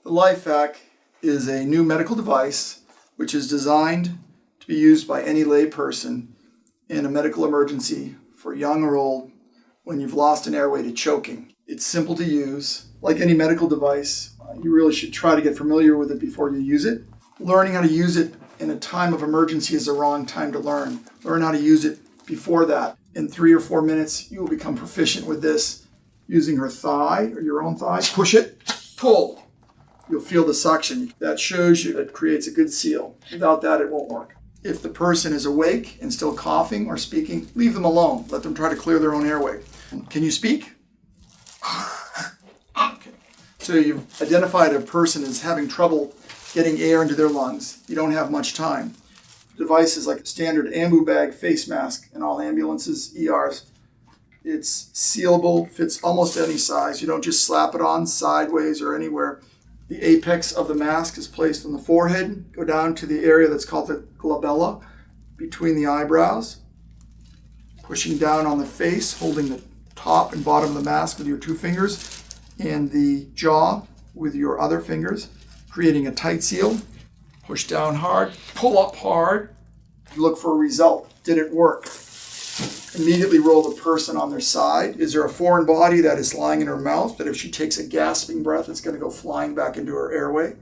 The LifeVac is a new medical device which is designed to be used by any lay person in a medical emergency for young or old when you've lost an airway to choking. It's simple to use. Like any medical device, you really should try to get familiar with it before you use it. Learning how to use it in a time of emergency is the wrong time to learn. Learn how to use it before that. In 3 or 4 minutes, you will become proficient with this. Using her thigh or your own thigh, push it, pull. You'll feel the suction. That shows you it creates a good seal. Without that, it won't work. If the person is awake and still coughing or speaking, leave them alone. Let them try to clear their own airway. Can you speak? Okay. So you've identified a person as having trouble getting air into their lungs. You don't have much time. The device is like a standard ambu bag face mask in all ambulances, ERs. It's sealable, fits almost any size. You don't just slap it on sideways or anywhere. The apex of the mask is placed on the forehead. Go down to the area that's called the glabella, between the eyebrows. Pushing down on the face, holding the top and bottom of the mask with your 2 fingers, and the jaw with your other fingers, creating a tight seal. Push down hard, pull up hard. Look for a result. Did it work? Immediately roll the person on their side. Is there a foreign body that is lying in her mouth that if she takes a gasping breath, it's going to go flying back into her airway?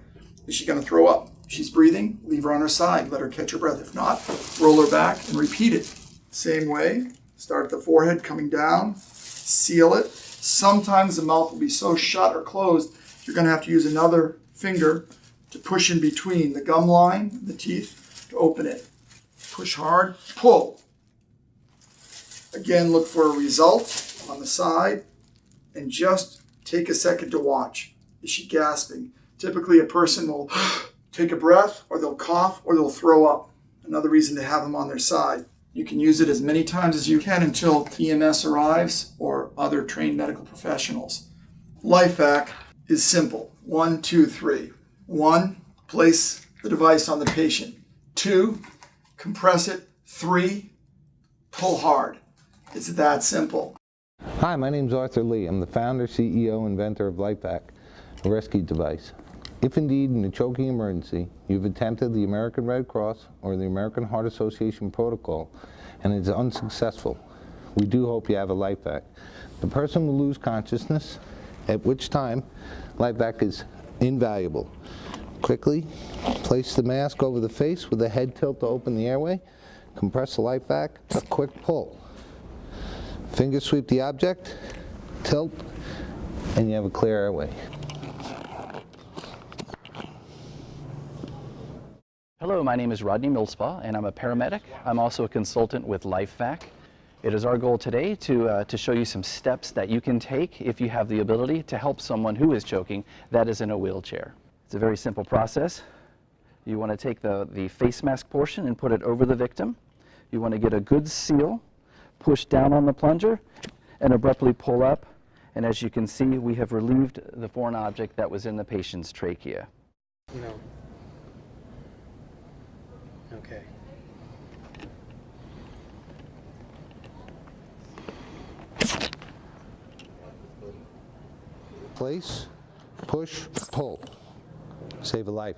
Is she going to throw up? If she's breathing, leave her on her side. Let her catch her breath. If not, roll her back and repeat it. Same way. Start at the forehead, coming down. Seal it. Sometimes the mouth will be so shut or closed, you're going to have to use another finger to push in between the gum line, the teeth, to open it. Push hard, pull. Again, look for a result on the side and just take a second to watch. Is she gasping? Typically, a person will take a breath, or they'll cough, or they'll throw up. Another reason to have them on their side. You can use it as many times as you can until EMS arrives or other trained medical professionals. LifeVac is simple. 1, 2, 3. 1, place the device on the patient. 2, compress it. 3, pull hard. It's that simple. Hi, my name is Arthur Lee. I'm the founder, CEO, inventor of LifeVac, a rescue device. If indeed in a choking emergency you've attempted the American Red Cross or the American Heart Association protocol and it's unsuccessful, we do hope you have a LifeVac. The person will lose consciousness, at which time LifeVac is invaluable. Quickly place the mask over the face with the head tilt to open the airway, compress the LifeVac, a quick pull. Finger sweep the object, tilt, and you have a clear airway. Hello, my name is Rodney Millspaugh, and I'm a paramedic. I'm also a consultant with LifeVac. It is our goal today to show you some steps that you can take if you have the ability to help someone who is choking that is in a wheelchair. It's a very simple process. You want to take the face mask portion and put it over the victim. You want to get a good seal, push down on the plunger, and abruptly pull up. And as you can see, we have relieved the foreign object that was in the patient's trachea. No. Okay. Place, push, pull. Save a life.